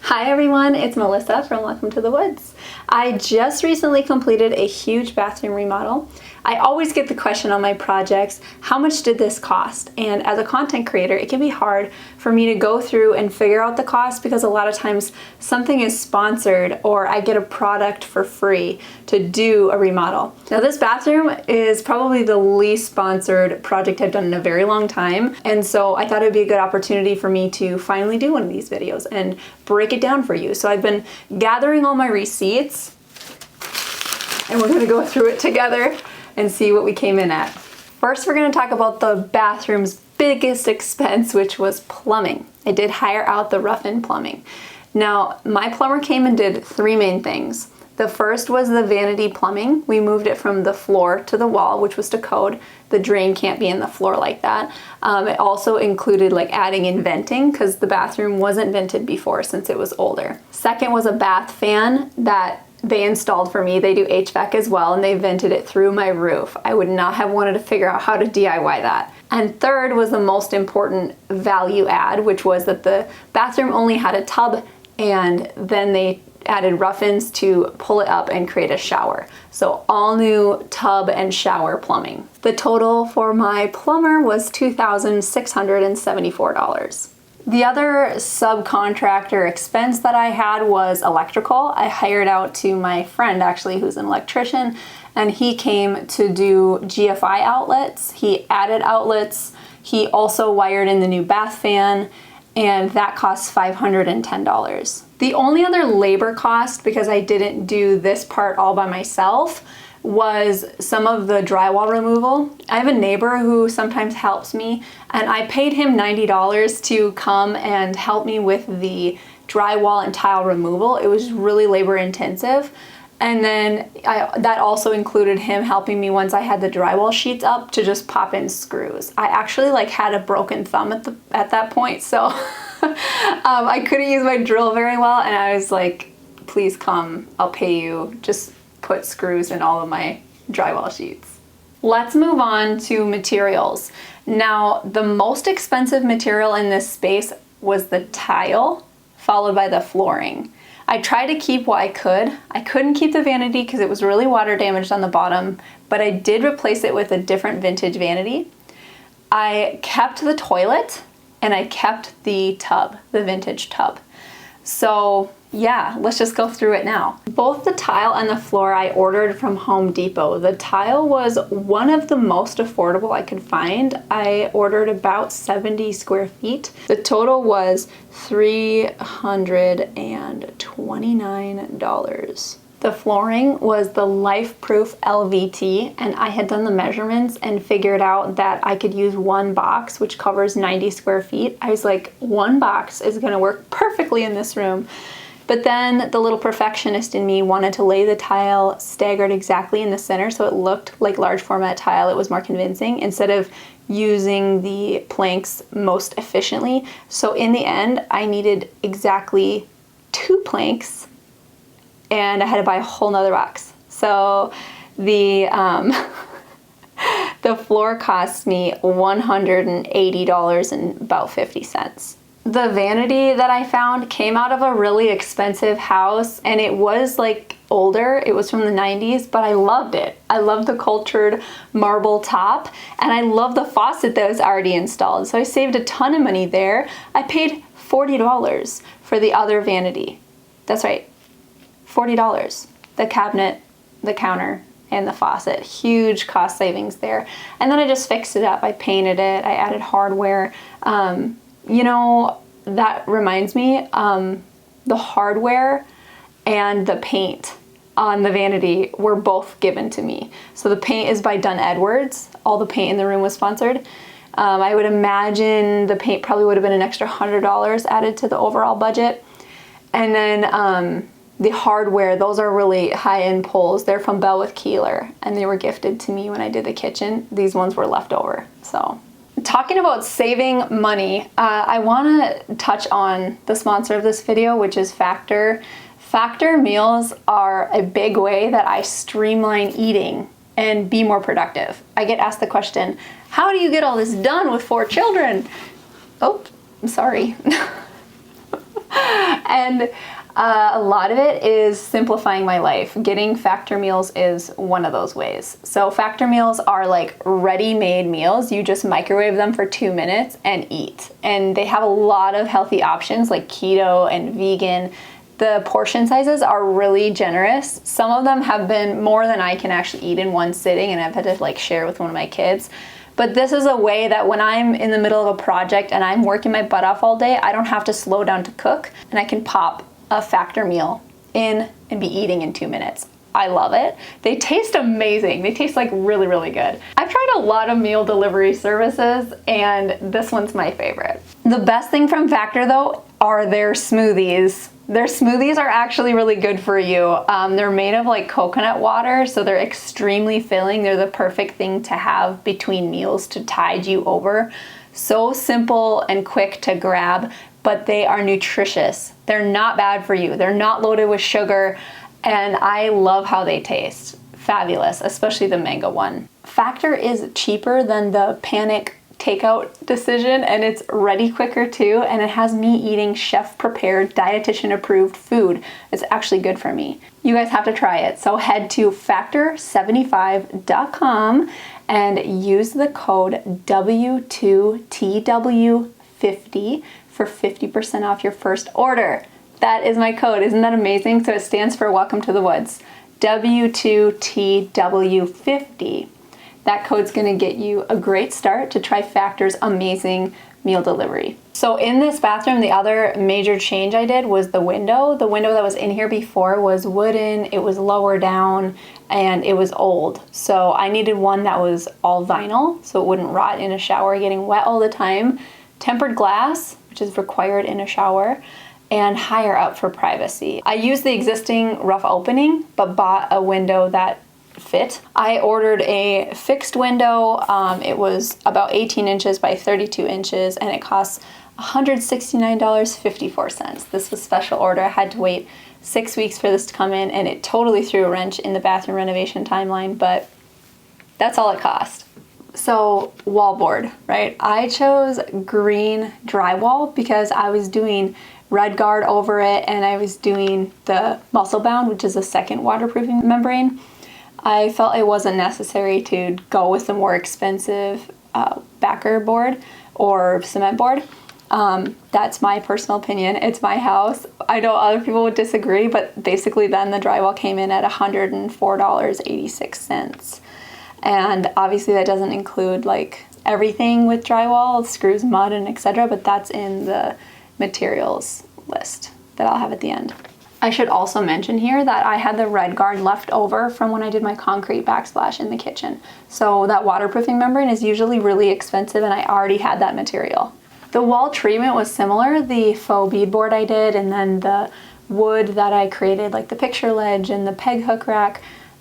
Hi everyone, it's Melissa from Welcome to the Woods. I just recently completed a huge bathroom remodel. I always get the question on my projects, how much did this cost? And as a content creator, it can be hard for me to go through and figure out the cost because a lot of times something is sponsored or I get a product for free to do a remodel. Now this bathroom is probably the least sponsored project I've done in a very long time, and so I thought it would be a good opportunity for me to finally do one of these videos and break it down for you. So I've been gathering all my receipts and we're gonna go through it together and see what we came in at. First, we're gonna talk about the bathroom's biggest expense, which was plumbing. I did hire out the rough-in plumbing. Now, my plumber came and did three main things. The first was the vanity plumbing. We moved it from the floor to the wall, which was to code. The drain can't be in the floor like that. It also included like adding in venting because the bathroom wasn't vented before since it was older. Second was a bath fan that they installed for me. They do HVAC as well, and they vented it through my roof. I would not have wanted to figure out how to DIY that. And third was the most important value add, which was that the bathroom only had a tub, and then they added rough-ins to pull it up and create a shower. So all new tub and shower plumbing. The total for my plumber was $2,674. The other subcontractor expense that I had was electrical. I hired out to my friend actually, who's an electrician, and he came to do GFI outlets. He added outlets. He also wired in the new bath fan, and that cost $510. The only other labor cost, because I didn't do this part all by myself, was some of the drywall removal. I have a neighbor who sometimes helps me, and I paid him $90 to come and help me with the drywall and tile removal. It was really labor intensive. And then that also included him helping me once I had the drywall sheets up to just pop in screws. I actually had a broken thumb at that point, so I couldn't use my drill very well, and I was like, please come, I'll pay you, just put screws in all of my drywall sheets. Let's move on to materials. Now, the most expensive material in this space was the tile, followed by the flooring. I tried to keep what I could. I couldn't keep the vanity because it was really water damaged on the bottom, but I did replace it with a different vintage vanity. I kept the toilet and I kept the tub, the vintage tub. So yeah, let's just go through it now. Both the tile and the floor I ordered from Home Depot. The tile was one of the most affordable I could find. I ordered about 70 square feet. The total was $329. The flooring was the Life-Proof LVT, and I had done the measurements and figured out that I could use one box, which covers 90 square feet. I was like, one box is gonna work perfectly in this room. But then the little perfectionist in me wanted to lay the tile staggered exactly in the center so it looked like large format tile. It was more convincing instead of using the planks most efficiently. So in the end, I needed exactly 2 planks and I had to buy a whole nother box. So the the floor cost me $180 and about 50 cents. The vanity that I found came out of a really expensive house, and it was like older. It was from the 90s, but I loved it. I loved the cultured marble top, and I love the faucet that was already installed. So I saved a ton of money there. I paid $40 for the other vanity. That's right, $40. The cabinet, the counter, and the faucet. Huge cost savings there. And then I just fixed it up. I painted it. I added hardware. You know, that reminds me, the hardware and the paint on the vanity were both given to me. So the paint is by Dunn Edwards. All the paint in the room was sponsored. I would imagine the paint probably would have been an extra $100 added to the overall budget. And then the hardware, those are really high-end pulls. They're from Bell with Keeler, and they were gifted to me when I did the kitchen. These ones were left over, so. Talking about saving money, I want to touch on the sponsor of this video, which is Factor. Factor meals are a big way that I streamline eating and be more productive. I get asked the question, how do you get all this done with 4 children? Oh, I'm sorry. And a lot of it is simplifying my life. Getting Factor meals is one of those ways. So Factor meals are like ready-made meals. You just microwave them for 2 minutes and eat. And they have a lot of healthy options like keto and vegan. The portion sizes are really generous. Some of them have been more than I can actually eat in one sitting, and I've had to like share with one of my kids. But this is a way that when I'm in the middle of a project and I'm working my butt off all day, I don't have to slow down to cook, and I can pop a Factor meal in and be eating in 2 minutes. I love it. They taste amazing. They taste like really, really good. I've tried a lot of meal delivery services, and this one's my favorite. The best thing from Factor though are their smoothies. Their smoothies are actually really good for you. They're made of like coconut water, so they're extremely filling. They're the perfect thing to have between meals to tide you over. So simple and quick to grab, but they are nutritious. They're not bad for you. They're not loaded with sugar, and I love how they taste. Fabulous, especially the mango one. Factor is cheaper than the Panic takeout decision, and it's ready quicker too, and it has me eating chef prepared, dietitian approved food. It's actually good for me. You guys have to try it. So head to factor75.com and use the code W2TW50 for 50% off your first order. That is my code. Isn't that amazing? So it stands for Welcome to the Woods. W2TW50. That code's gonna get you a great start to try Factor's amazing meal delivery. So in this bathroom, the other major change I did was the window. The window that was in here before was wooden, it was lower down, and it was old. So I needed one that was all vinyl, so it wouldn't rot in a shower getting wet all the time. Tempered glass, which is required in a shower, and higher up for privacy. I used the existing rough opening, but bought a window that fit. I ordered a fixed window. It was about 18 inches by 32 inches, and it costs $169.54. This was special order. I had to wait 6 weeks for this to come in, and it totally threw a wrench in the bathroom renovation timeline, but that's all it cost. So wallboard, right? I chose green drywall because I was doing red guard over it, and I was doing the muscle bound, which is a second waterproofing membrane. I felt it wasn't necessary to go with the more expensive backer board or cement board. That's my personal opinion. It's my house. I know other people would disagree, but basically then the drywall came in at $104.86. And obviously that doesn't include like everything with drywall, screws, mud, and etc., but that's in the materials list that I'll have at the end. I should also mention here that I had the red guard left over from when I did my concrete backsplash in the kitchen. So that waterproofing membrane is usually really expensive, and I already had that material. The wall treatment was similar. The faux beadboard I did, and then the wood that I created, like the picture ledge and the peg hook rack,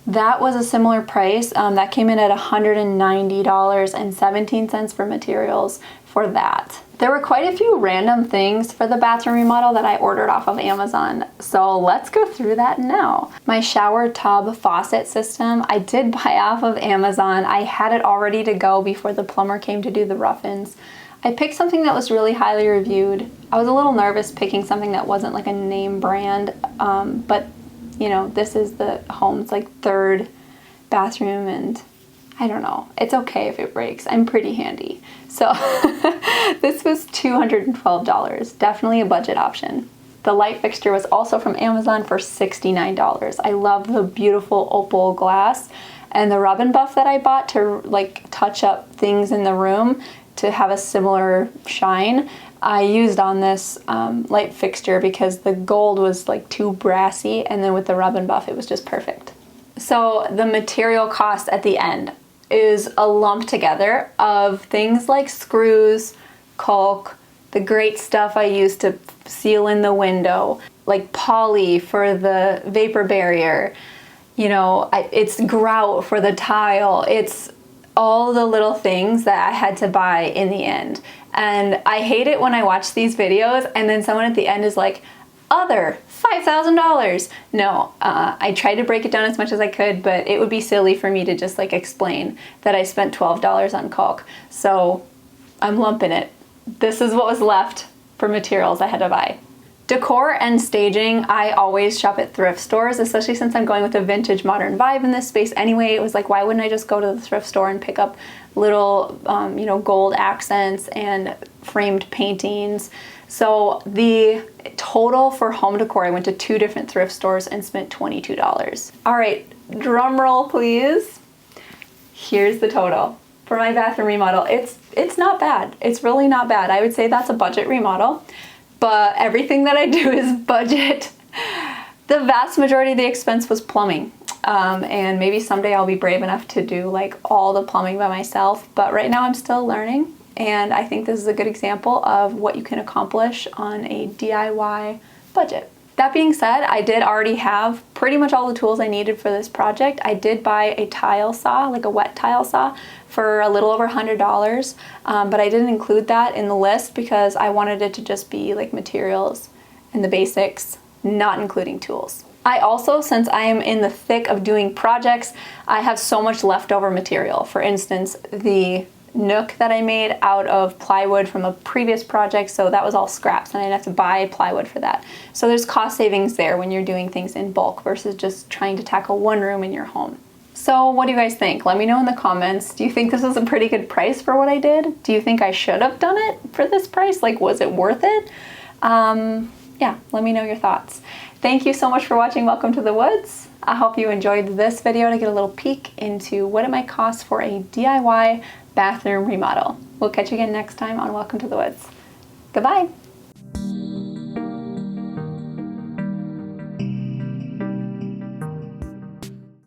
that was a similar price. That came in at $190.17 for materials for that. There were quite a few random things for the bathroom remodel that I ordered off of Amazon, so let's go through that now. My shower tub faucet system, I did buy off of Amazon. I had it all ready to go before the plumber came to do the rough-ins. I picked something that was really highly reviewed. I was a little nervous picking something that wasn't like a name brand, but you know, this is the home's like third bathroom, and I don't know, it's okay if it breaks. I'm pretty handy. So this was $212, definitely a budget option. The light fixture was also from Amazon for $69. I love the beautiful opal glass, and the rub and buff that I bought to like touch up things in the room to have a similar shine, I used on this light fixture because the gold was like too brassy, and then with the rub and buff it was just perfect. So the material cost at the end is a lump together of things like screws, caulk, the great stuff I used to seal in the window, like poly for the vapor barrier, you know, it's grout for the tile. It's all the little things that I had to buy in the end. And I hate it when I watch these videos and then someone at the end is like, other $5,000. No, I tried to break it down as much as I could, but it would be silly for me to just like explain that I spent $12 on caulk. So I'm lumping it. This is what was left for materials I had to buy. Decor and staging, I always shop at thrift stores, especially since I'm going with a vintage modern vibe in this space anyway. It was like, why wouldn't I just go to the thrift store and pick up little, gold accents and framed paintings. So the total for home decor, I went to 2 different thrift stores and spent $22. All right, drum roll please. Here's the total for my bathroom remodel. It's not bad. It's really not bad. I would say that's a budget remodel, but everything that I do is budget. The vast majority of the expense was plumbing. And maybe someday I'll be brave enough to do like all the plumbing by myself, but right now I'm still learning, and I think this is a good example of what you can accomplish on a DIY budget. That being said, I did already have pretty much all the tools I needed for this project. I did buy a tile saw, like a wet tile saw, for a little over $100, but I didn't include that in the list because I wanted it to just be like materials and the basics, not including tools. I also, since I am in the thick of doing projects, I have so much leftover material. For instance, the nook that I made out of plywood from a previous project, so that was all scraps and I didn't have to buy plywood for that. So there's cost savings there when you're doing things in bulk versus just trying to tackle one room in your home. So what do you guys think? Let me know in the comments. Do you think this is a pretty good price for what I did? Do you think I should have done it for this price? Like, was it worth it? Yeah, let me know your thoughts. Thank you so much for watching Welcome to the Woods. I hope you enjoyed this video to get a little peek into what it might cost for a DIY bathroom remodel. We'll catch you again next time on Welcome to the Woods. Goodbye.